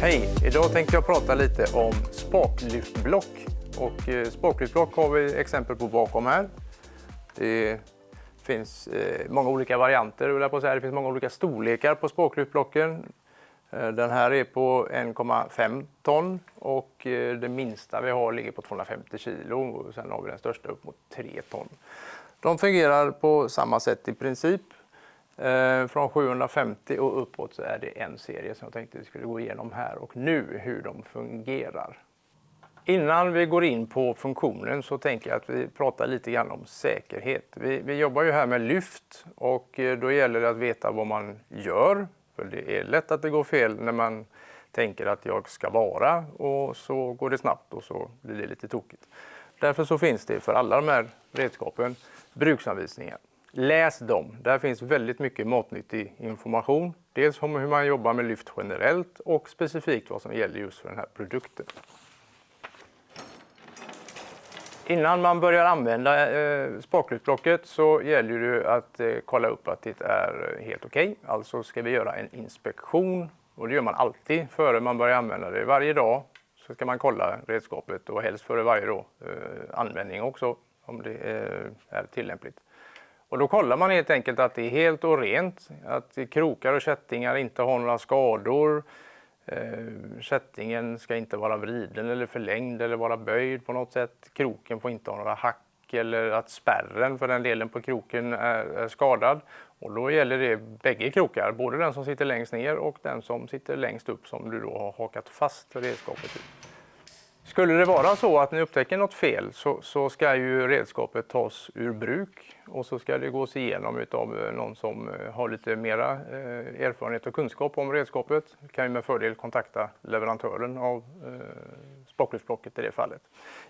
Hej! Idag tänkte jag prata lite om spaklyftblock. Och spaklyftblock har vi exempel på bakom här. Det finns många olika varianter, det finns många olika storlekar på spaklyftblocken. Den här är på 1,5 ton och det minsta vi har ligger på 250 kilo och sen har vi den största upp mot 3 ton. De fungerar på samma sätt i princip. Från 750 och uppåt så är det en serie som jag tänkte vi skulle gå igenom här och nu hur de fungerar. Innan vi går in på funktionen så tänker jag att vi pratar lite grann om säkerhet. Vi jobbar ju här med lyft och då gäller det att veta vad man gör. För det är lätt att det går fel när man tänker att jag ska vara och så går det snabbt och så blir det lite tokigt. Därför så finns det för alla de här redskapen bruksanvisningar. Läs dem. Där finns väldigt mycket matnyttig information. Dels om hur man jobbar med lyft generellt och specifikt vad som gäller just för den här produkten. Innan man börjar använda spaklyftblocket så gäller det att kolla upp att det är helt okej. Alltså ska vi göra en inspektion och det gör man alltid före man börjar använda det. Varje dag så ska man kolla redskapet och helst före varje dag användning också om det är tillämpligt. Och då kollar man helt enkelt att det är helt och rent, att krokar och kättingar inte har några skador. Kättingen ska inte vara vriden eller förlängd eller vara böjd på något sätt. Kroken får inte ha några hack eller att spärren för den delen på kroken är skadad. Och då gäller det bägge krokar, både den som sitter längst ner och den som sitter längst upp som du då har hakat fast redskapet i. Skulle det vara så att ni upptäcker något fel så ska ju redskapet tas ur bruk och så ska det gås igenom av någon som har lite mera erfarenhet och kunskap om redskapet. Kan ju med fördel kontakta leverantören av spaklyftblocket i det fallet.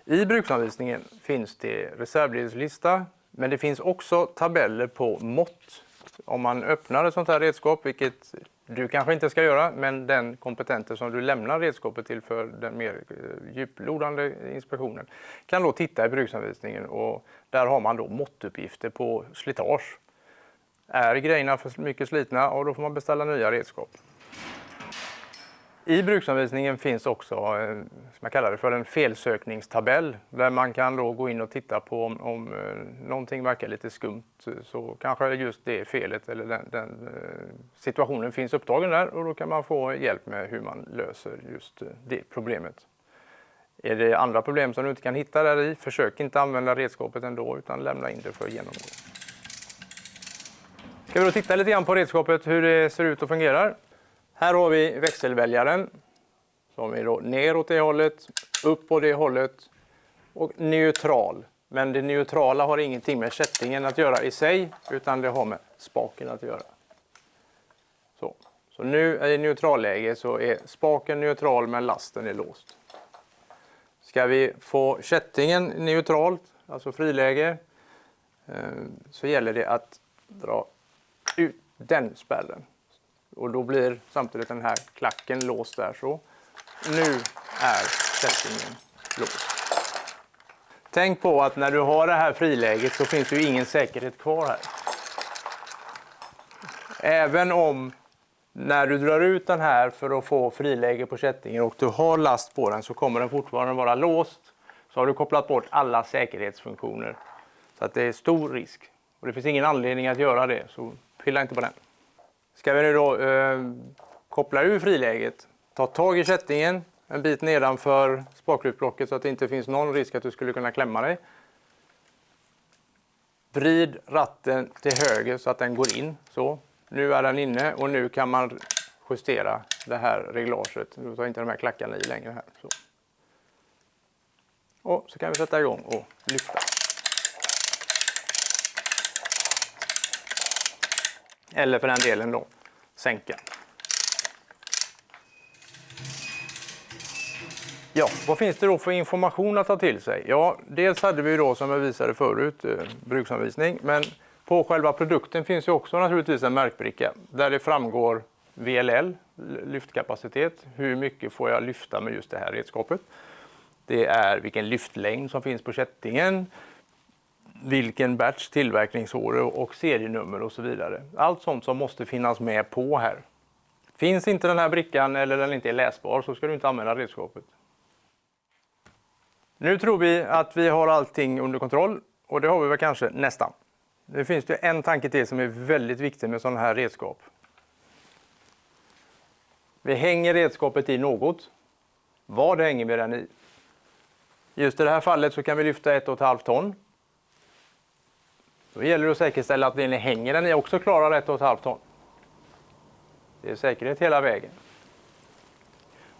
I bruksanvisningen finns det reservdelslista, men det finns också tabeller på mått. Om man öppnar ett sånt här redskap, vilket du kanske inte ska göra, men den kompetenter som du lämnar redskapet till för den mer djuplodande inspektionen kan då titta i bruksanvisningen och där har man då måttuppgifter på slitage. Är grejerna för mycket slitna och då får man beställa nya redskap. I bruksanvisningen finns också, som jag kallar det för en felsökningstabell, där man kan då gå in och titta på om någonting verkar lite skumt, så kanske just det felet eller den situationen finns upptagen där och då kan man få hjälp med hur man löser just det problemet. Är det andra problem som du inte kan hitta där i, försök inte använda redskapet ändå utan lämna in det för genomgång. Ska vi då titta lite grann på redskapet, hur det ser ut och fungerar. Här har vi växelväljaren som är då ner åt det hållet, upp på det hållet och neutral. Men det neutrala har ingenting med kättingen att göra i sig utan det har med spaken att göra. Så nu i neutralläge så är spaken neutral men lasten är låst. Ska vi få kättingen neutralt, alltså friläge, så gäller det att dra ut den spärren. Och då blir samtidigt den här klacken låst där så. Nu är kättingen låst. Tänk på att när du har det här friläget så finns ju ingen säkerhet kvar här. Även om när du drar ut den här för att få friläge på kättingen och du har last på den så kommer den fortfarande vara låst. Så har du kopplat bort alla säkerhetsfunktioner. Så att det är stor risk. Och det finns ingen anledning att göra det så pilla inte på den. Ska vi nu då koppla ur friläget, ta tag i kättingen en bit nedanför spaklyftblocket så att det inte finns någon risk att du skulle kunna klämma dig. Vrid ratten till höger så att den går in. Så. Nu är den inne och nu kan man justera det här reglaget. Nu tar inte de här klackarna i längre här. Så. Och så kan vi sätta igång och lyfta. Eller för den delen då, sänka. Ja, vad finns det då för information att ta till sig? Ja, dels hade vi då som jag visade förut bruksanvisning, men på själva produkten finns ju också naturligtvis en märkbricka där det framgår VLL, lyftkapacitet, hur mycket får jag lyfta med just det här redskapet. Det är vilken lyftlängd som finns på kättingen, vilken batch, tillverkningsår och serienummer och så vidare. Allt sånt som måste finnas med på här. Finns inte den här brickan eller den inte är läsbar så ska du inte använda redskapet. Nu tror vi att vi har allting under kontroll och det har vi väl kanske nästan. Det finns ju en tanke till som är väldigt viktig med sådana här redskap. Vi hänger redskapet i något. Vad hänger vi den i? Just i det här fallet så kan vi lyfta 1,5 ton. Då gäller det att säkerställa att det ni hänger den i också klarar 1,5 ton. Det är säkerhet hela vägen.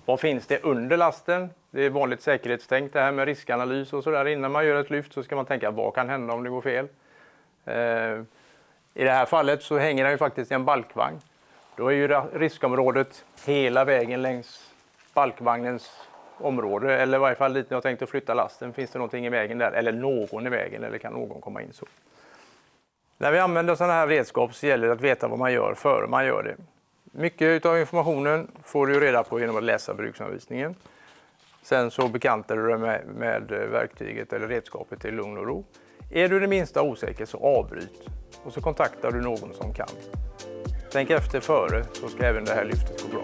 Vad finns det under lasten? Det är vanligt säkerhetstänk det här med riskanalys och sådär. Innan man gör ett lyft så ska man tänka vad kan hända om det går fel. I det här fallet så hänger den ju faktiskt i en balkvagn. Då är ju riskområdet hela vägen längs balkvagnens område. Eller i varje fall lite när jag tänkt att flytta lasten. Finns det någonting i vägen där? Eller någon i vägen? Eller kan någon komma in så? När vi använder sådana här redskap så gäller det att veta vad man gör före man gör det. Mycket av informationen får du reda på genom att läsa bruksanvisningen. Sen så bekantar du dig med verktyget eller redskapet i lugn och ro. Är du det minsta osäker så avbryt och så kontaktar du någon som kan. Tänk efter före så ska även det här lyftet gå bra.